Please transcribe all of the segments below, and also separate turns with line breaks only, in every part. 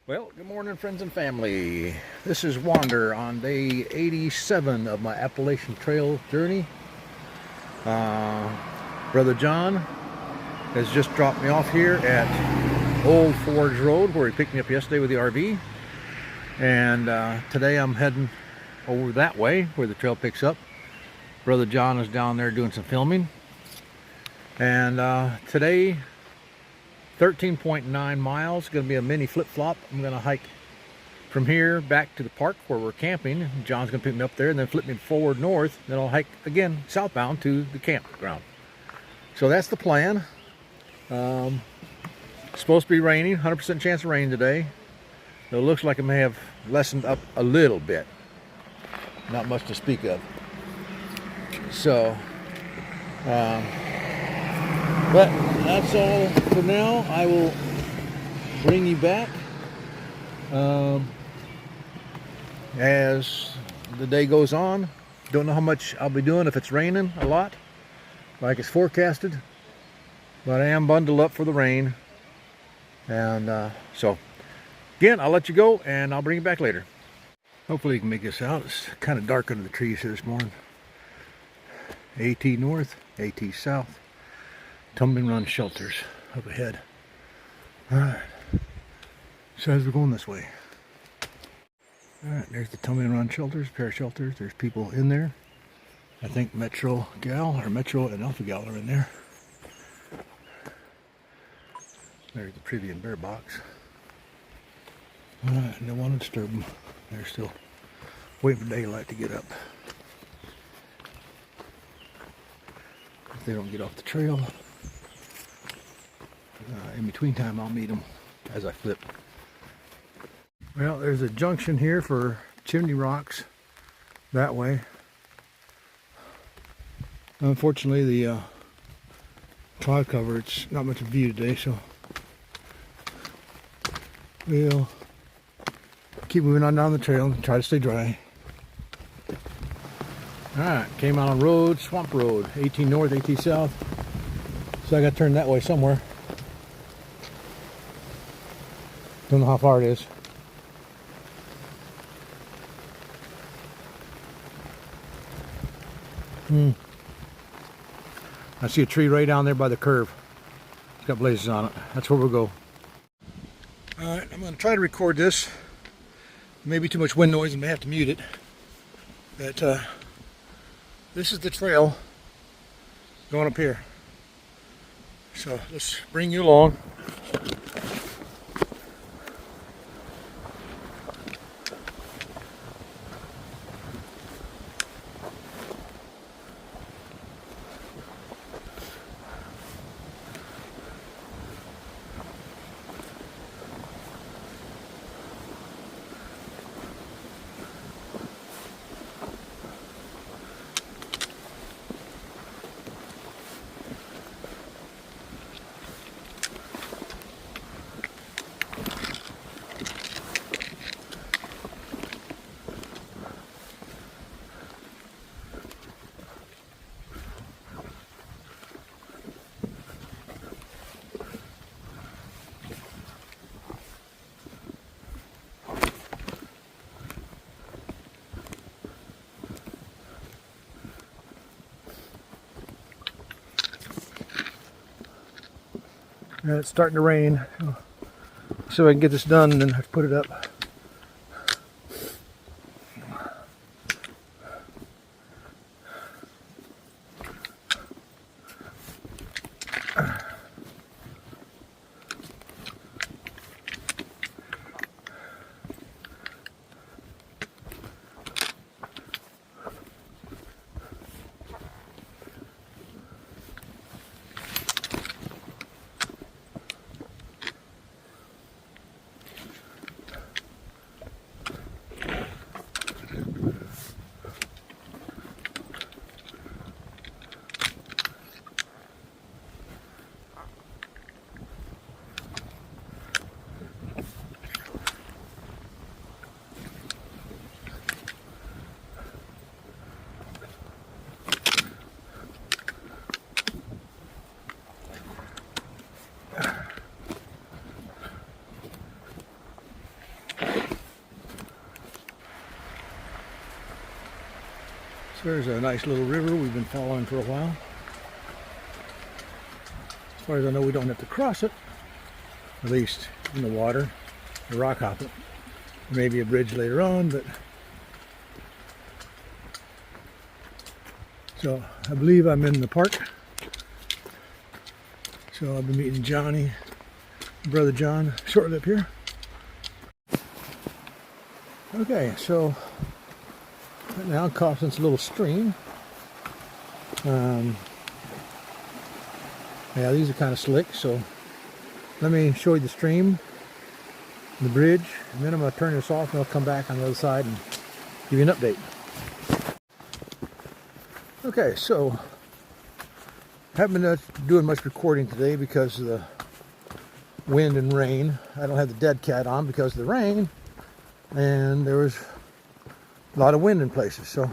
Well, good morning, friends and family. This is Wander on day 87 of my Appalachian Trail journey. Brother John has just dropped me off here at Old Forge Road, where he picked me up yesterday with the RV. And today I'm heading over that way where the trail picks up. Brother John is down there doing some filming. And today, 13.9 miles, going to be a mini flip-flop. I'm going to hike from here back to the park where we're camping. John's going to pick me up there and then flip me forward north. Then I'll hike again southbound to the campground. So that's the plan. Supposed to be raining, 100% chance of rain today. So it looks like it may have lessened up a little bit. Not much to speak of. So, but that's all for now. I will bring you back as the day goes on. Don't know how much I'll be doing if it's raining a lot, like it's forecasted. But I am bundled up for the rain. And so, again, I'll let you go and I'll bring you back later. Hopefully you can make this out. It's kind of dark under the trees here this morning. AT north, AT south. Tumbling Run shelters up ahead. Alright. Says we're going this way. Alright, there's the Tumbling Run shelters, pair of shelters. There's people in there. I think Metro Gal or Metro and Alpha Gal are in there. There's the Privian bear box. Alright, don't want to disturb them. They're still waiting for daylight to get up. If they don't get off the trail, in between time I'll meet them as I flip. Well, there's a junction here for Chimney Rocks that way. Unfortunately, the cloud cover, it's not much of a view today, so we'll keep moving on down the trail and try to stay dry. Alright, came out on road, Swamp Road, 18 north, 18 south. So I got to turn that way somewhere. Don't know how far it is. I see a tree right down there by the curve. It's got blazes on it. That's where we'll go. Alright, I'm going to try to record this. Maybe too much wind noise and may have to mute it. But this is the trail going up here. So let's bring you along. And it's starting to rain, so I can get this done and then have to put it up. There's a nice little river we've been following for a while. As far as I know, we don't have to cross it, at least in the water, or rock hop it. Maybe a bridge later on, but so I believe I'm in the park. So I'll be meeting Johnny, brother John, shortly up here. Okay, so right now crossing this little stream. Yeah, these are kind of slick, so let me show you the stream, the bridge, and then I'm going to turn this off and I'll come back on the other side and give you an update. Okay, so haven't been doing much recording today because of the wind and rain. I don't have the dead cat on because of the rain, and there was a lot of wind in places. So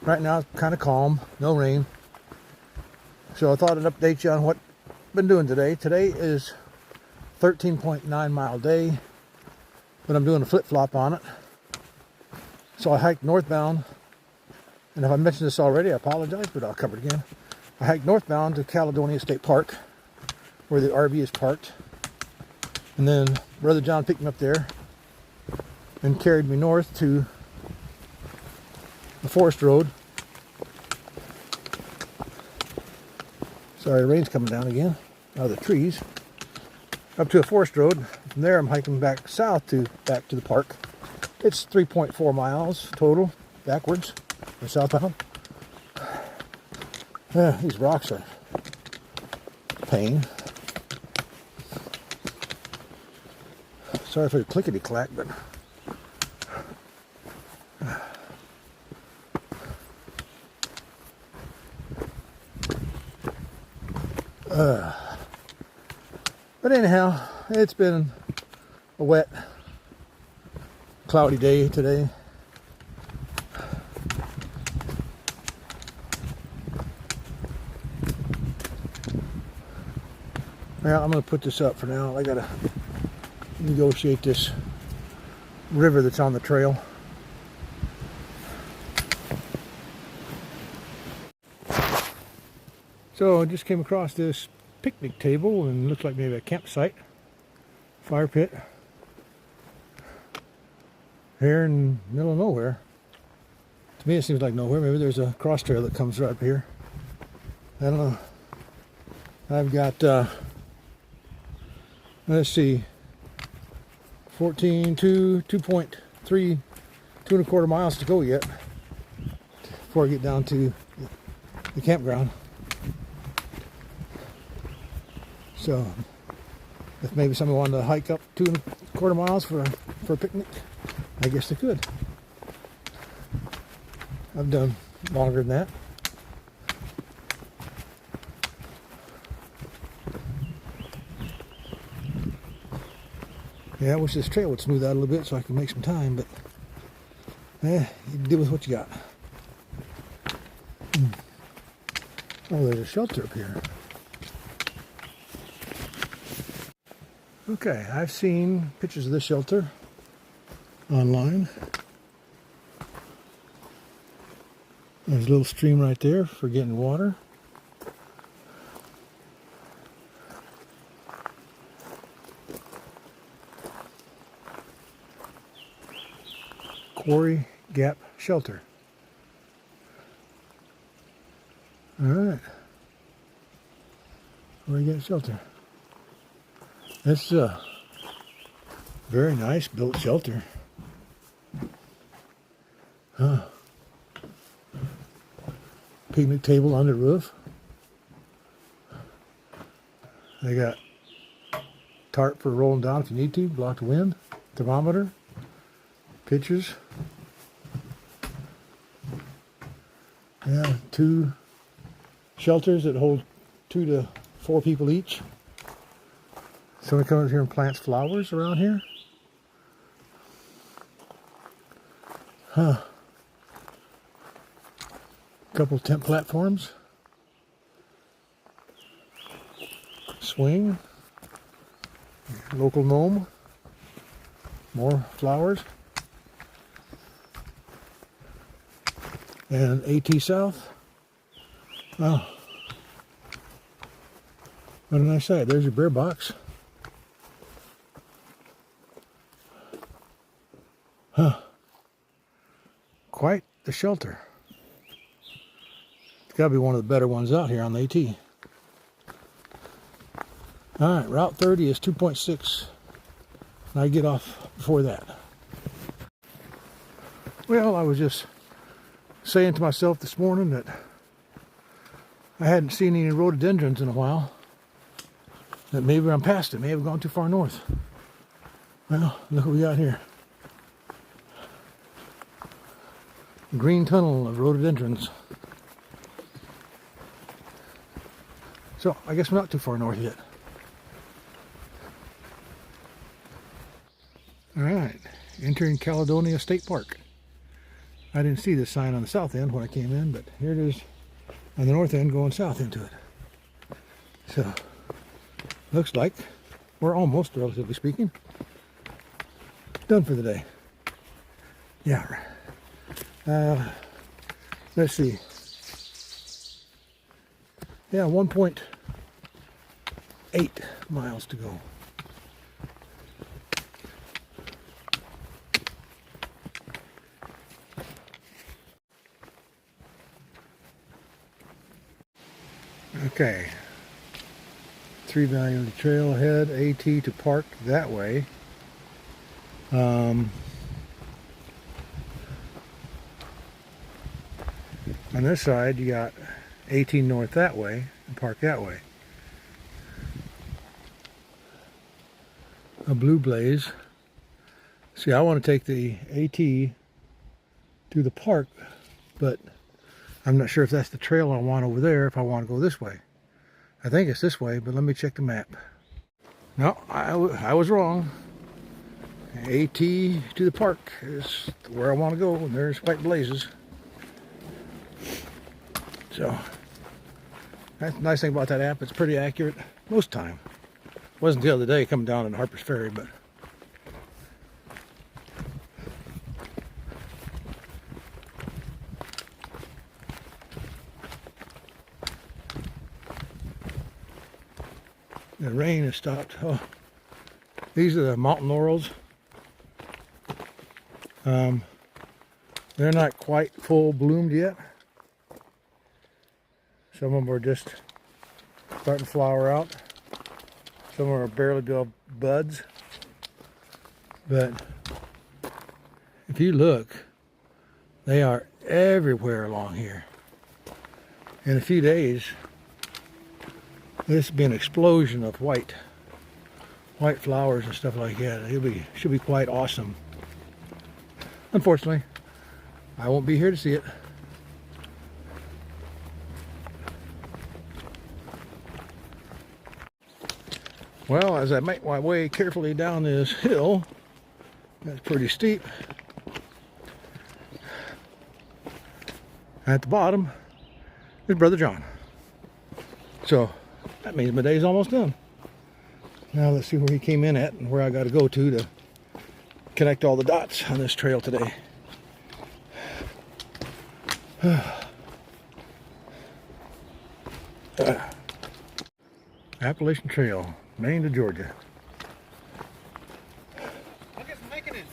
right now it's kind of calm, no rain. So I thought I'd update you on what I've been doing today. Today is 13.9 mile day, but I'm doing a flip-flop on it. So I hiked northbound, and if I mentioned this already, I apologize, but I'll cover it again. I hiked northbound to Caledonia State Park, where the RV is parked. And then Brother John picked me up there and carried me north to the forest road. Sorry, the rain's coming down again out of the trees. Up to a forest road. From there, I'm hiking back south back to the park. It's 3.4 miles total, backwards or southbound. Yeah, these rocks are a pain. Sorry for the clickety-clack, but anyhow, it's been a wet, cloudy day today. Well, I'm going to put this up for now. I got to negotiate this river that's on the trail. So I just came across this picnic table and looks like maybe a campsite, fire pit, here in the middle of nowhere. To me it seems like nowhere. Maybe there's a cross trail that comes right up here. I don't know. I've got let's see, 2.3, 2.25 miles to go yet before I get down to the campground. So if maybe someone wanted to hike up 2.25 miles for a picnic, I guess they could. I've done longer than that. Yeah, I wish this trail would smooth out a little bit so I can make some time, but you deal with what you got. Oh, there's a shelter up here. Okay, I've seen pictures of this shelter online. There's a little stream right there for getting water. Quarry Gap Shelter. All right. Quarry Gap Shelter. It's a very nice built shelter. Huh. Picnic table on the roof. They got tarp for rolling down if you need to, block the wind. Thermometer. Pictures. Yeah, 2 shelters that hold 2 to 4 people each. Someone comes here and plants flowers around here. Huh. Couple tent platforms. Swing. Local gnome. More flowers. and AT south. Oh, what a nice sight. There's your bear box. Huh. Quite the shelter. It's got to be one of the better ones out here on the AT. Alright, Route 30 is 2.6. I get off before that. Well, I was just saying to myself this morning that I hadn't seen any rhododendrons in a while. That maybe I'm past it. Maybe I've gone too far north. Well, look what we got here. The green tunnel of rhododendrons. So, I guess we're not too far north yet. Alright, entering Caledonia State Park. I didn't see this sign on the south end when I came in, but here it is on the north end going south into it. So, looks like we're almost, relatively speaking, done for the day. Yeah. Let's see. Yeah, 1.8 miles to go. Okay, Appalachian Trail ahead, AT to park that way. On this side, you got 18 north that way and park that way. A blue blaze. See, I want to take the AT to the park, but I'm not sure if that's the trail I want over there, if I want to go this way. I think it's this way, but let me check the map. No, I was wrong. AT to the park is where I want to go, and there's white blazes. So, that's the nice thing about that app. It's pretty accurate most of the time. It wasn't the other day coming down in Harper's Ferry, but the rain has stopped. Oh, these are the mountain laurels. They're not quite full bloomed yet. Some of them are just starting to flower out. Some of them are barely built buds. But if you look, they are everywhere along here. In a few days, this will be an explosion of white flowers and stuff like that. Should be quite awesome. Unfortunately, I won't be here to see it. Well, as I make my way carefully down this hill, that's pretty steep. At the bottom is Brother John. So that means my day's almost done. Now let's see where he came in at and where I got to go to connect all the dots on this trail today. Appalachian Trail, Maine to Georgia.
I guess I'm making it.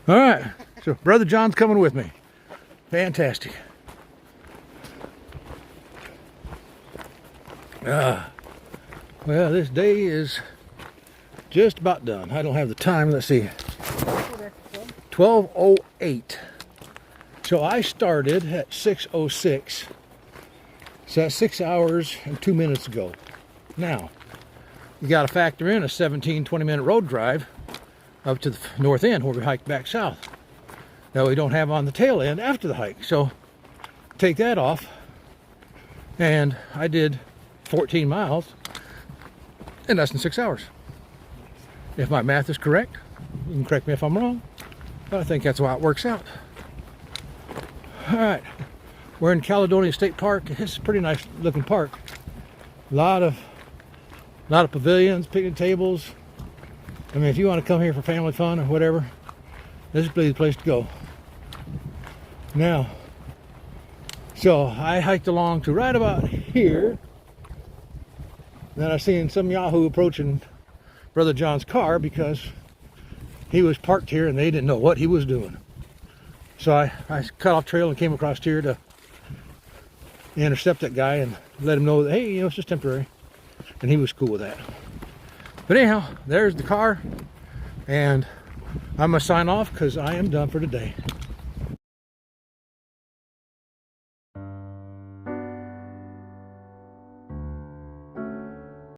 All right, so Brother John's coming with me. Fantastic. Well, this day is just about done. I don't have the time. Let's see. 12:08. So I started at 6:06. So that's 6 hours and 2 minutes ago. Now, you got to factor in a 17-20 minute road drive up to the north end where we hiked back south. That we don't have on the tail end after the hike. So take that off. And I did 14 miles in less than 6 hours. If my math is correct, you can correct me if I'm wrong, but I think that's how it works out. All right, we're in Caledonia State Park. It's a pretty nice looking park. A lot of pavilions, picnic tables. I mean, if you want to come here for family fun or whatever, this is the place to go. Now, So I hiked along to right about here. Then I seen some Yahoo approaching Brother John's car because he was parked here and they didn't know what he was doing. So I cut off trail and came across here to intercept that guy and let him know that, hey, it's just temporary. And he was cool with that. But anyhow, there's the car. And I'm going to sign off because I am done for today.